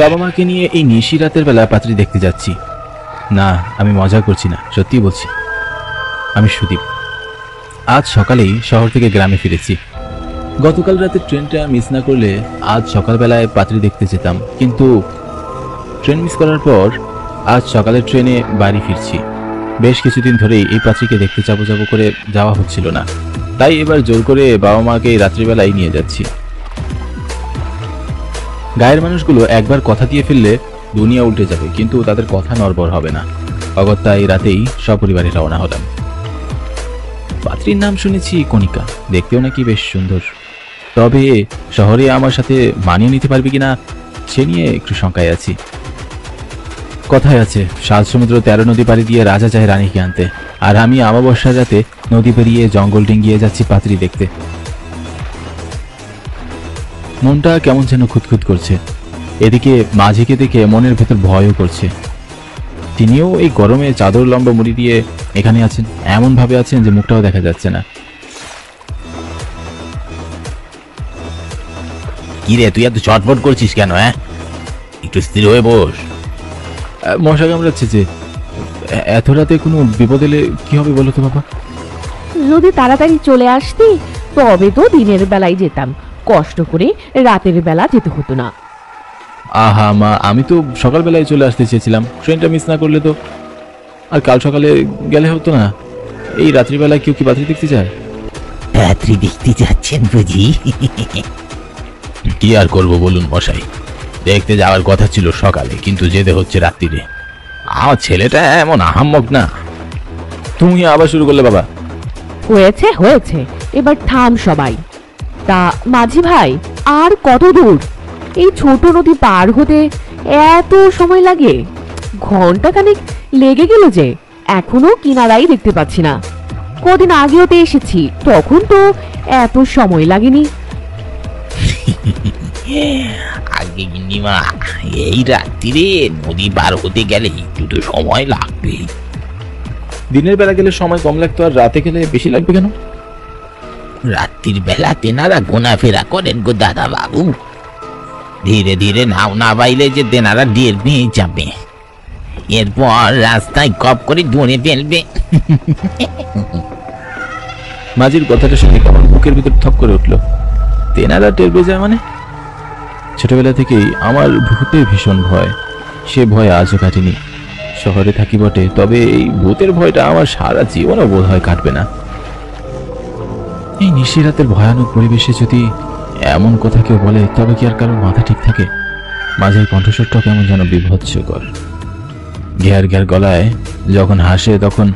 বাবা মাকে নিয়ে এই নিশি রাতের বেলা পাত্রী দেখতে যাচ্ছি। না, আমি মজা করছি না, সত্যি বলছি। আমি সুদীপ। আজ সকালেই শহর থেকে গ্রামে ফিরেছি। গতকাল রাতে ট্রেনটা মিস না করলে আজ সকালবেলায় পাত্রী দেখতে যেতাম, কিন্তু ট্রেন মিস করার পর আজ সকালের ট্রেনে বাড়ি ফিরছি। বেশ কিছুদিন ধরেই এই পাত্রীকে দেখতে যাবো যাবো করে যাওয়া হচ্ছিল না, তাই এবার জোর করে বাবা মাকে রাত্রিবেলায় নিয়ে যাচ্ছি। গায়ের মানুষগুলো একবার কথা দিয়ে ফেললে দুনিয়া উল্টে যাবে, কিন্তু তাদের কথা নড়বড় হবে না। অগত্যা এই রাতেই সপরিবারে রওনা হলাম। পাত্রীর নাম শুনেছি কণিকা, দেখতেও নাকি বেশ সুন্দর। তবে শহরে আমার সাথে মানিয়ে নিতে পারবে কিনা সে নিয়ে একটু শঙ্কায় আছি। কথায় আছে, 7 সমুদ্র 13 নদী পাড়ি দিয়ে রাজা যায় রানীকে আনতে, আর আমি অমাবস্যার রাতে নদী পেরিয়ে জঙ্গল ডিঙ্গিয়ে যাচ্ছি পাত্রী দেখতে। মনটা কেমন যেন খুঁতখুত করছে। এদিকে মাঝিকে দেখে মনের ভেতর ভয়ও করছে। তিনিও এই গরমে চাদর লম্বা মুড়ি দিয়ে এখানে আছেন, এমন ভাবে আছেন যে মুখটাও দেখা যাচ্ছে না। কি রে, তুই এত চটপট করছিস কেন? একটু স্থির হয়ে বস। মশা কামড়াচ্ছে যে। এত রাতে কোনো বিপদ এলে কি হবে বলো তো বাবা? যদি তাড়াতাড়ি চলে আসতি তবে তো দিনের বেলায় যেতাম, কষ্ট করে রাতের বেলা যেতে হতো না। আহা মা, আমি তো সকালবেলায় চলে আসতে চেয়েছিলাম, ট্রেনটা মিস না করলে তো। আর কাল সকালে গেলে হতো না? এই রাত্রিবেলায় কেউ কি পাত্রী দেখতে যায়? পাত্রী দেখতে যাচ্ছেন বুঝি? কি আর করবো বলুন মশাই, দেখতে যাওয়ার কথা ছিল সকালে, কিন্তু যেতে হচ্ছে রাত্রিরে। আমার ছেলেটা এমন আহাম্মক না। তুমি আবার শুরু করলে বাবা। হয়েছে হয়েছে, এবার থাম সবাই। তা মাঝি ভাই, আর কত দূর? এই ছোট নদী পার হতে এত সময় লাগে? ঘন্টাখানেক লেগে গেল যে, এখনো কিনারাই দেখতে পাচ্ছি না। কদিন আগেও তো এসেছি, তখন তো এত সময় লাগেনি। আগে গিন্নিমা, এই রাত্রিরে নদী পার হতে গেলে একটু তো সময় লাগবে। দিনের বেলা গেলে সময় কম লাগতো, আর রাতে গেলে বেশি লাগবে কেন? রাত্রির বেলা তেনারা ঘোরাফেরা করেন গো দাদা বাবু। ধীরে ধীরে নাও না বাইলে যে তেনারা টের পেয়ে যাবে, এরপর রাস্তায় কপ করে ধরে ফেলবে। মাঝির কথাটা শুনে আমার বুকের ভিতর থপ করে উঠলো। তেনারা টের পেয়ে যায় মানে? ছোটবেলা থেকেই আমার ভূতের ভীষণ ভয়, সে ভয় আজও কাটেনি। শহরে থাকি বটে, তবে এই ভূতের ভয়টা আমার সারা জীবনও বোধ হয় কাটবে না। এই নিশিরাতের ভয়ানক পরিবেশে যদি এমন কথা কেউ বলে, তবে কি আর কারোর মাথা ঠিক থাকে? মাঝের কণ্ঠস্বরটা কেমন যেন বিভৎসকর। ঘের ঘের গলায় যখন হাসে, তখন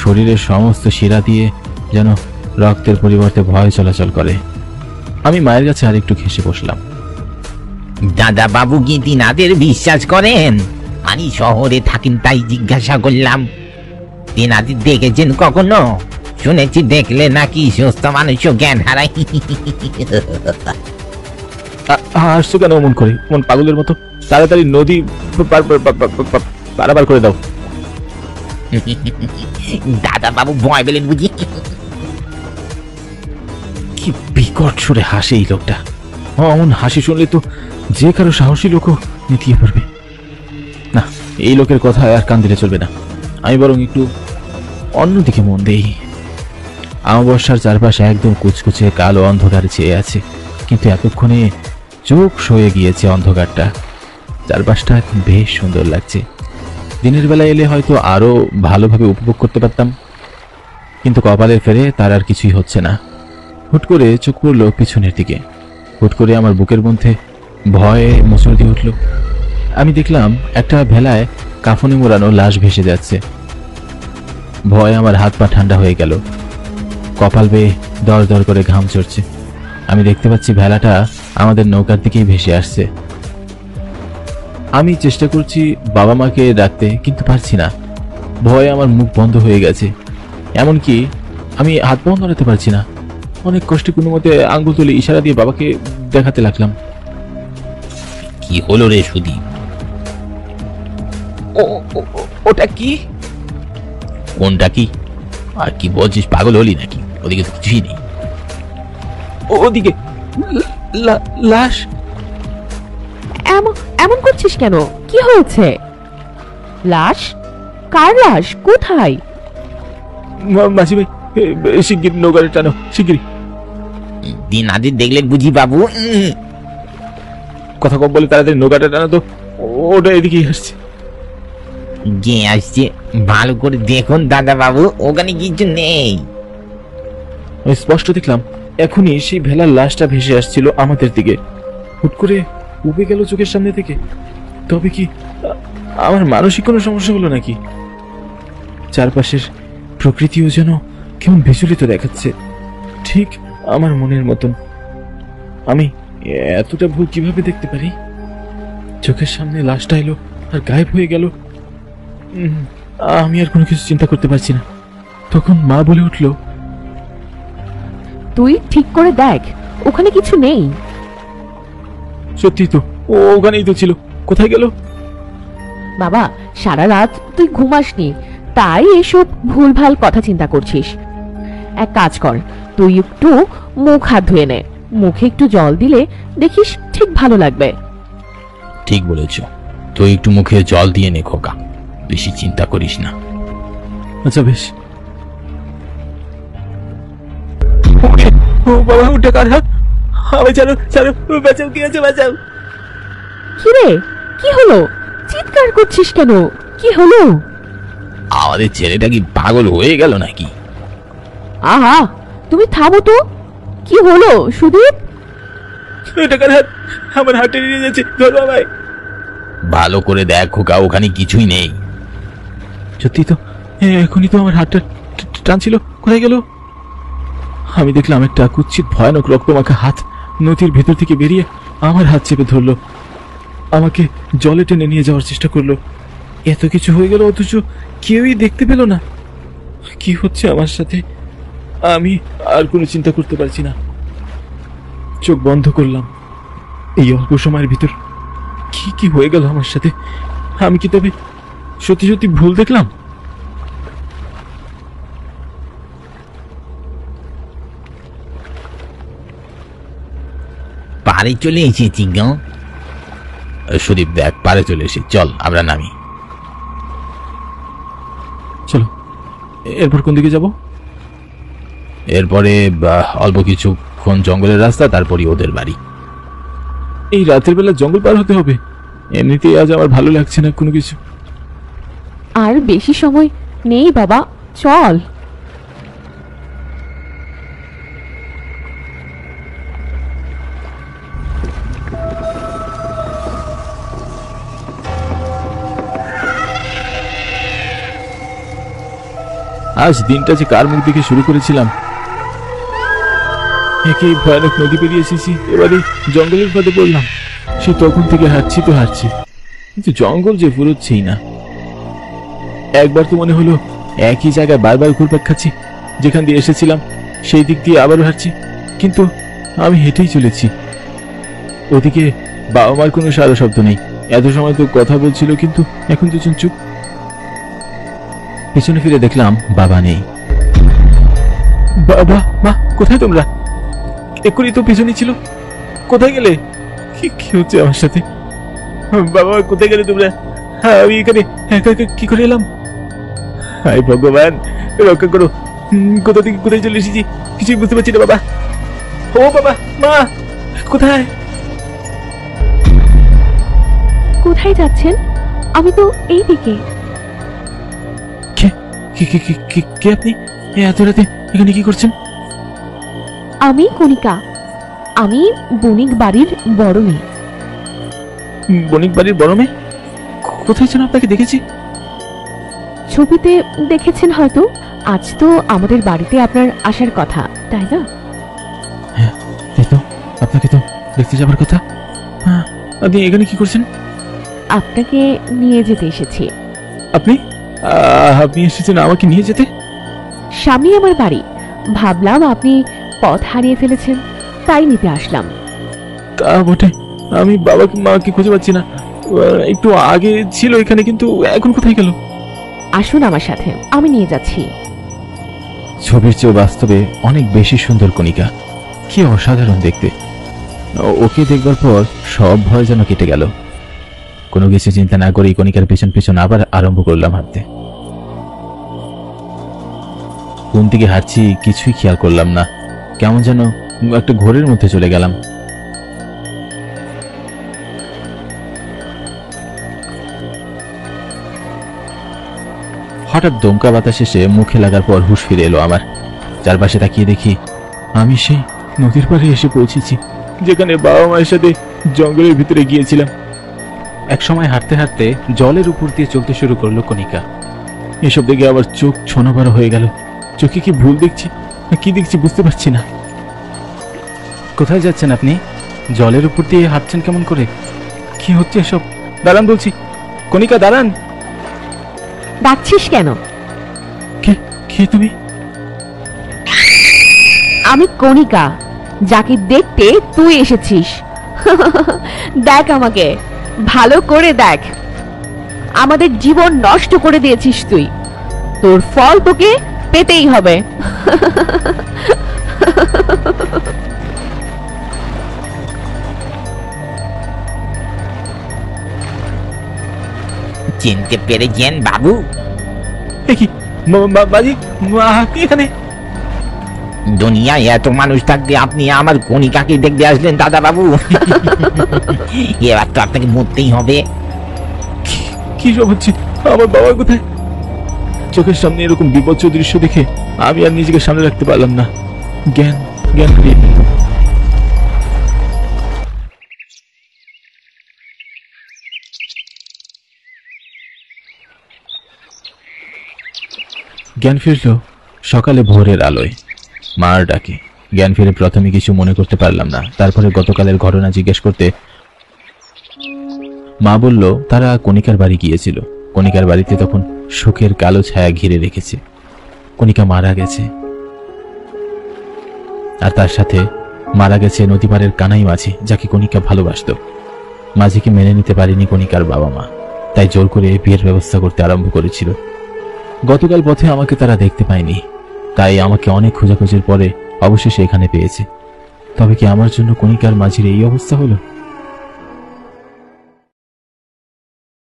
শরীরের সমস্ত শিরা দিয়ে যেন রক্তের পরিবর্তে ভয় চলাচল করে। আমি মায়ের কাছে আর একটু ঘেঁষে বসলাম। দাদা বাবু কি তিনাদের বিশ্বাস করেন? আমি শহরে থাকেন তাই জিজ্ঞাসা করলাম। তিনাদের দেখেছেন কখনো? শুনেছি দেখলে নাকি সুস্থ মানুষও জ্ঞান হারায়। হাসছো কেন অমন করে, মন পাগলের মতো? তাড়াতাড়ি নদী পারাপার করে দাও। দাদা বাবু ভয় পেলেন বুঝি? কি বিকট সুরে হাসে এই লোকটা। অমন হাসি শুনলে তো যে কারো সাহসী লোকও নেতিয়ে পড়বে। না, এই লোকের কথা আর কান দিলে চলবে না। আমি বরং একটু অন্যদিকে মন দেই। অমাবস্যার চারপাশে একদম কুচকুচে কালো অন্ধকারে চেয়ে আছে, কিন্তু এতক্ষণে চোখ সয়ে গিয়েছে অন্ধকারটা। চারপাশটা এখন বেশ সুন্দর লাগছে। দিনের বেলা এলে হয়তো আরো ভালোভাবে উপভোগ করতে পারতাম, কিন্তু কপালের ফেরে তার আর কিছুই হচ্ছে না। হুট করে চোখ পড়ল পিছনের দিকে। হুট করে আমার বুকের মধ্যে ভয়ে মোচড় দিয়ে উঠল। আমি দেখলাম একটা ভেলায় কাফনে মোড়ানো লাশ ভেসে যাচ্ছে। ভয়ে আমার হাত পা ঠান্ডা হয়ে গেল, কপাল বেয়ে দর দর করে ঘাম চড়ছে। আমি দেখতে পাচ্ছি ভেলাটা আমাদের নৌকার দিকেই ভেসে আসছে। আমি চেষ্টা করছি বাবা মাকে ডাকতে, কিন্তু পারছি না। ভয়ে আমার মুখ বন্ধ হয়ে গেছে, এমনকি আমি হাত পাও নড়াতে পারছি না। অনেক কষ্টে কোনো মতে আঙ্গুল তুলে ইশারা দিয়ে বাবাকে দেখাতে লাগলাম। কি হলো রে সুদীপ? ওটা কি? কোনটা কি? আর কি বলছিস, পাগল হলি নাকি? ওদিকে তো কিছুই নেই। ওদিকে লাশ। এমন এমন করছিস কেন? কি হয়েছে? লাশ? কার লাশ? কোথায়? মাঝি ভাই, শিগগির নৌকাটা টানো, শিগগির। দিনাদের দেখলে বুঝি বাবু? কথা কম বলে তাড়াতাড়ি নৌকাটা টানো তো, ওটা এদিকেই আসছে। কে আসছে? ভালো করে দেখুন দাদা বাবু, ওখানে কিছু নেই। আমি স্পষ্ট দেখলাম এখনই সেই ভেলার লাশটা ভেসে আসছিল আমাদের দিকে, হুট করে উবে গেল চোখের সামনে থেকে। তবে কি আমার মানসিক কোনো সমস্যা হলো নাকি? চারপাশের প্রকৃতিও যেন কেমন বিচলিত দেখাচ্ছে, ঠিক আমার মনের মতন। আমি এতটা ভুল কিভাবে দেখতে পারি? চোখের সামনে লাশটা এলো আর গায়েব হয়ে গেল। আমি আর কোনো কিছু চিন্তা করতে পারছি না। তখন মা বলে উঠল, তুই ঠিক করে দেখ, ওখানে কিছু নেই। সত্যি তো, ও ওখানেই তো ছিল, কোথায় গেল? বাবা, সারা রাত তুই ঘুমাসনি, তাই এসব ভুলভাল কথা চিন্তা করছিস। এক কাজ কর, তুই একটু মুখ হাত ধুয়ে নে, মুখে একটু জল দিলে দেখিস ঠিক ভালো লাগবে। ঠিক বলেছ, তুই একটু মুখে জল দিয়ে নে খোকা, বেশি চিন্তা করিস না। আচ্ছা বেশ। ও বাবা, ওটা কার হাত? আমি ছাড়ো, ছাড়ো, বাঁচাও, কি আছে, বাঁচাও। কি রে, কি হলো? চিৎকার করছিস কেন? কি হলো? আমাদের ছেলেটা কি পাগল হয়ে গেল নাকি? আহা, তুমি থামো তো। কি হলো সুদীপ? ওটা কার হাত? আমার হাতে নিয়ে যাচ্ছে, ধরো আমায়। ভালো করে দেখ খোকা, ওখানে কিছুই নেই। সত্যি তো, এখনই তো আমার হাতটা টানছিল, কোথায় গেল? আমি দেখলাম একটা কুৎসিত ভয়ানক রক্তমাখা হাত নদীর ভেতর থেকে বেরিয়ে আমার হাত চেপে ধরলো, আমাকে জলে টেনে নিয়ে যাওয়ার চেষ্টা করলো। এত কিছু হয়ে গেল অথচ কেউই দেখতে পেল না। কি হচ্ছে আমার সাথে? আমি আর কোনো চিন্তা করতে পারছি না। চোখ বন্ধ করলাম। এই অল্প সময়ের ভিতর কি কি হয়ে গেল আমার সাথে? আমি কি তবে সত্যি সত্যি ভুল দেখলাম? পারে চলে এসেছি গো। সুদীপ দেখ, পারে চলে এসে, চল আমরা নামি। চলো, এরপর কোন দিকে যাব? এরপরে অল্প কিছুক্ষণ জঙ্গলের রাস্তা, তারপরই ওদের বাড়ি। এই রাতের বেলা জঙ্গল পার হতে হবে? এমনিতেই আজ আমার ভালো লাগছে না কোনো কিছু। আর বেশি সময় নেই বাবা, চল। আজ দিনটা যে কার মুখ দেখে শুরু করেছিলাম। একই ভয়ানক নদী পেরিয়ে এসেছি, এবারে জঙ্গলের ফাঁদে পড়লাম। সে তখন থেকে হাঁটছি তো হাঁটছি, কিন্তু জঙ্গল যে ফুরোচ্ছেই না। একবার তো মনে হলো একই জায়গায় বারবার ঘুরপাক খাচ্ছি, যেখান দিয়ে এসেছিলাম সেই দিক দিয়ে আবারও হাঁটছি, কিন্তু আমি হেঁটেই চলেছি। ওদিকে বাবা মার কোনো সারা শব্দ নেই। এত সময় তো কথা বলছিল, কিন্তু এখন দুজন চুপ। পিছনে ফিরে দেখলাম বাবা নেই। বাবা, মা, কোথায় তোমরা? এক্ষুনি তো পিছনে ছিল, কোথায় গেলে? কি হচ্ছে আমার সাথে? বাবা, কোথায় গেলে তোমরা? আমি এখানে একা একা কি করে এলাম? হায় ভগবান, রক্ষা করো। কোথা থেকে কোথায় চলে এসেছি কিছুই বুঝতে পারছি না। বাবা, ও বাবা, মা, কোথায়? কোথায় যাচ্ছেন? আমি তো এই দিকে। কে আপনি? এত রাতে এখানে কি করছেন? আমি কণিকা, আমি বণিক বাড়ির বড় মেয়ে। বণিক বাড়ির বড় মেয়ে? কোথায় যেন আপনাকে দেখেছি। ছবিতে দেখেছেন হয়তো। আজ তো আমাদের বাড়িতে আপনার আসার কথা, তাই না? হ্যাঁ, তাই তো, আপনাকে তো দেখতে যাবার কথা। আপনি এখানে কি করছেন? আপনাকে নিয়ে যেতে এসেছি। আপনি আপনি এসেছেন আমাকে নিয়ে যেতে? সামনে আমার বাড়ি, ভাবলাম আপনি পথ হারিয়ে ফেলেছেন, তাই নিতে আসলাম। তা বটে, আমি বাবাকে মাকে খুঁজে পাচ্ছি না। একটু আগে ছিল এখানে, কিন্তু এখন কোথায় গেল? আসুন আমার সাথে, আমি নিয়ে যাচ্ছি। ছবির চেয়ে বাস্তবে অনেক বেশি সুন্দর কণিকা, কি অসাধারণ দেখতে। ওকে দেখবার পর সব ভয় যেন কেটে গেল। কোনো কিছু চিন্তা না করেই কণিকার পেছন পেছন আবার আরম্ভ করলাম হাঁটতে। কোন দিকে হাঁটছি কিছুই খেয়াল করলাম না, কেমন যেন একটা ঘোরের মধ্যে চলে গেলাম। হঠাৎ দমকা বাতাস এসে মুখে লাগার পর হুঁশ ফিরে এলো আমার। চারপাশে তাকিয়ে দেখি আমি সেই নদীর পাড়ে এসে পৌঁছেছি, যেখানে বাবা মায়ের সাথে জঙ্গলের ভিতরে গিয়েছিলাম। এক সময় হাঁটতে হাঁটতে জলের উপর দিয়ে চলতে শুরু করলো কণিকা। এসব দেখে আবার চোখ ছোনাবাড়া হয়ে গেল। চোখে কি ভুল দেখছি না কি দেখছি বুঝতে পারছি না। কোথায় যাচ্ছেন আপনি? জলের উপর দিয়ে হাঁটছেন কেমন করে? কি হচ্ছে এসব? দাঁড়ান বলছি, কণিকা দাঁড়ান। ডাকছিস কেন? কে কে তুমি? আমি কণিকা, যাকে দেখতে তুই এসেছিস। দেখ আমাকে, ভালো করে দেখ। আমাদের জীবন নষ্ট করে দিয়েছিস তুই, তোর ফল তোকে পেতেই হবে। চিনতে পেরেছেন বাবু? কি বাজি আপনি এখানে? দুনিয়ায় এত মানুষ থাকতে আপনি আমার কণিকাকে দেখতে আসলেন দাদা বাবু? এবার তো আপনাকে মরতেই হবে। কি সব হচ্ছে? আমার বাবা কোথায়? চোখের সামনে এরকম বিপজ্জ দৃশ্য দেখে আমি আর নিজেকে সামনে রাখতে পারলাম না। জ্ঞান জ্ঞান ফিরিয়ে দিল। জ্ঞান ফিরল সকালে ভোরের আলোয়, মার ডাকে। জ্ঞান ফিরে প্রথমে কিছু মনে করতে পারলাম না। তারপরে গতকালের ঘটনা জিজ্ঞেস করতে মা বলল তারা কণিকার বাড়ি গিয়েছিল। কণিকার বাড়িতে তখন শোকের কালো ছায়া ঘিরে রেখেছে। কণিকা মারা গেছে, আর তার সাথে মারা গেছে নদীপাড়ের কানাই মাঝি, যাকে কণিকা ভালোবাসত। মাঝিকে মেনে নিতে পারেনি কণিকার বাবা মা, তাই জোর করে বিয়ের ব্যবস্থা করতে আরম্ভ করেছিল। গতকাল পথে আমাকে তারা দেখতে পায়নি, তাই আমাকে অনেক খোঁজাখুঁজির পরে অবশেষে এখানে পেয়েছে। তবে কি আমার জন্য কণিকার মাঝির এই অবস্থা হলো?